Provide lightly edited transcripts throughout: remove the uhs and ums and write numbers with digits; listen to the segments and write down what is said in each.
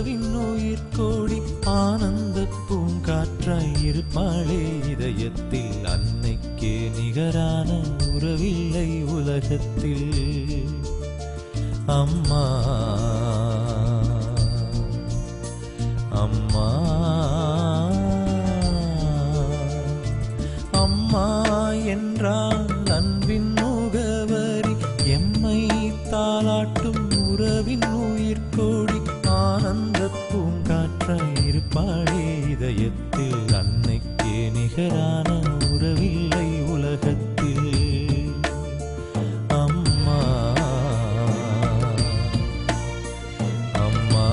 உறவின் உயிர்கோடி ஆனந்த பூங்காற்றாய் இருப்பாளே இதயத்தில். அன்னைக்கே நிகரான உறவில்லை உலகத்தில். அம்மா அம்மா அம்மா என்றால் அன்பின் முகவரி. எம்மை தாலாட்டும் உறவின் உயிர்கோடி ஆனந்த பூங்காற்றாய் இருப்பாளே இதயத்தில். அன்னைக்கே நிகரான உறவில்லை உலகத்தில். அம்மா அம்மா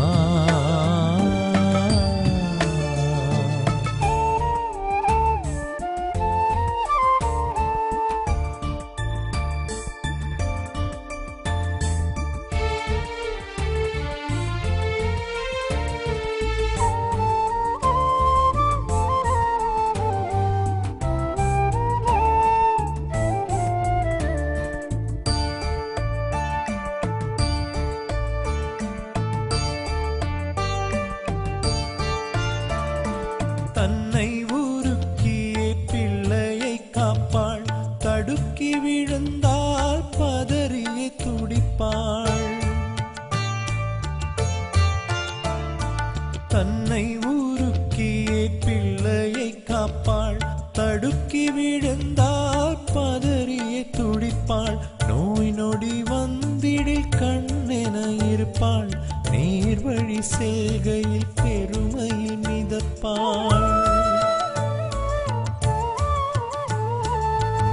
தன்னை உருக்கியே பிள்ளையை காப்பாள். தடுக்கி விழுந்தால் பதறியே துடிப்பாள். தன்னை உருக்கியே பிள்ளையை காப்பாள். தடுக்கி விழுந்தால் பதறியே துடிப்பாள். நோய் நொடி வந்திடில் கண்ணென இருப்பாள். நேர்வழி செல்கையில் பெருமையில் மிதப்பாள்.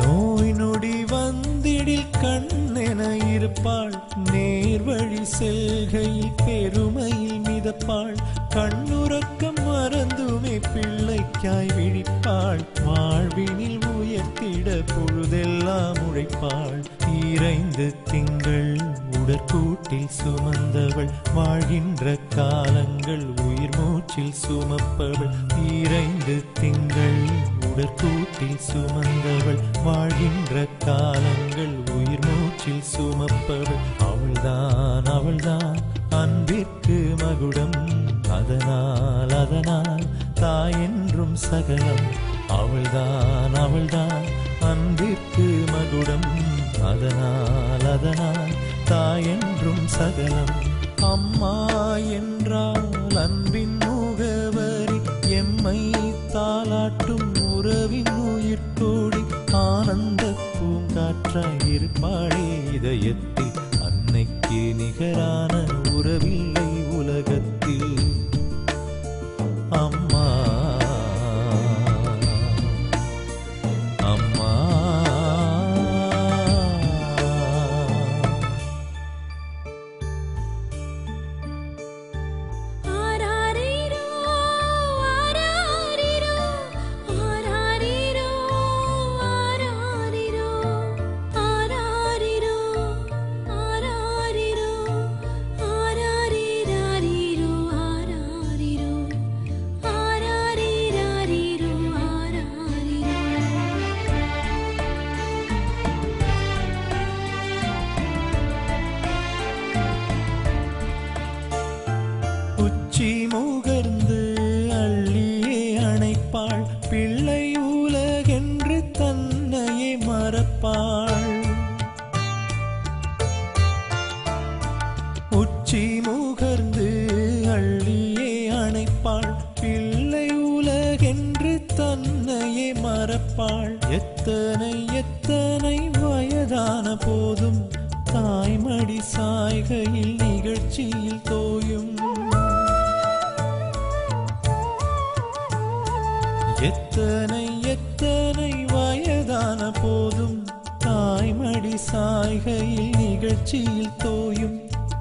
நோய் நொடி வந்திடில் கண்ணென இருப்பாள். நேர்வழி செல்கையில் பெருமையில் மிதப்பாள். கண்ணுறக்கம் மறந்துமே பிள்ளைக்காய் விழிப்பாள். வாழ்வினில் உயர்த்திட பொழுதெல்லாம் உழைப்பாள். 2 திங்கள் உடற்கூட்டில் சுமந்தவள். வாழ்கின்ற காலங்கள் உயிர் மூச்சில் சுமப்பவள். 2 திங்கள் உடற்கூட்டில் சுமந்தவள். வாழ்கின்ற காலங்கள் உயிர் மூச்சில் சுமப்பவள். அவள்தான் அவள்தான் அன்பிற்கு மகுடம். அதனால் அதனால் தாய் என்றும் சகலம். அவள்தான் அவள்தான் அன்பிற்கு மகுடம். அதனால் அதனால் தாய் என்றும் சகலம். அம்மா என்றால் அன்பின் முகவரி. எம்மை தாலாட்டும் உறவின் உயிர்கோடி ஆனந்த பூங்காற்றாய் இருப்பாளே இதயத்தில். அன்னைக்கே நிகரான உறவில்லை உலகத்தில். அம்மா அம்மா உச்சி முகர்ந்து அள்ளியே அணைப்பாள். பிள்ளை உலகென்று தன்னையே மறப்பாள். உச்சி முகர்ந்து அள்ளியே அணைப்பாள். பிள்ளை உலகென்று தன்னையே மறப்பாள். எத்தனை எத்தனை வயதான போதும் தாய்மடி சாய்கையில் நிகழ்ச்சியில் தோயும். எத்தனை எத்தனை வயதான போதும் தாய்மடி சாய்கையில் நிகழ்ச்சியில் தோயும்.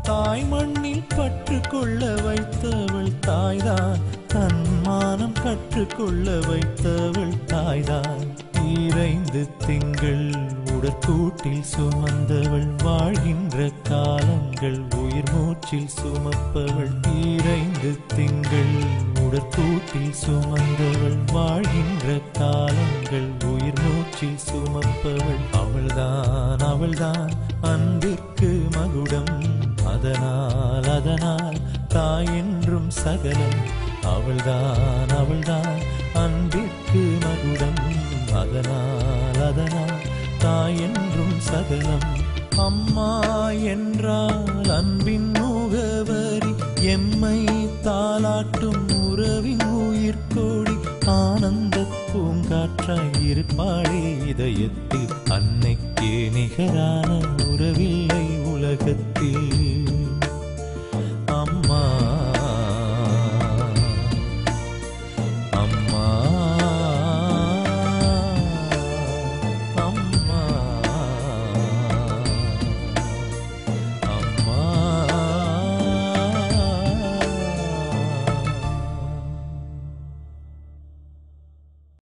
தாய் மண்ணில் பற்றுக்கொள்ள வைத்தவள் தாய்தான். தன்மானம் கற்றுக்கொள்ள வைத்தவள் தாய்தான். 2 திங்கள் உடற்கூட்டில் சுமந்தவள். வாழ்கின்ற காலங்கள் உயிர் மூச்சில் சுமப்பவள். 2 திங்கள் உடற்கூட்டில் சுமந்தவள். வாழ்கின்ற காலங்கள் உயிர் மூச்சில் சுமப்பவள். அவள்தான் அவள்தான் அன்பிற்கு மகுடம். அதனால் அதனால் தாய் என்றும் சகலம். அவள்தான் அவள்தான் அன்பிற்கு மகுடம். அதனால் தாய் என்றும் சகலம். அம்மா என்றால் அன்பின் முகவரி. எம்மை தாலாட்டும் உறவின் உயிர்கோடி. ஆனந்த பூங்காற்றாய் இருப்பாளே இதயத்தில். அன்னைக்கே நிகரான உறவில்லை உலகத்தில்.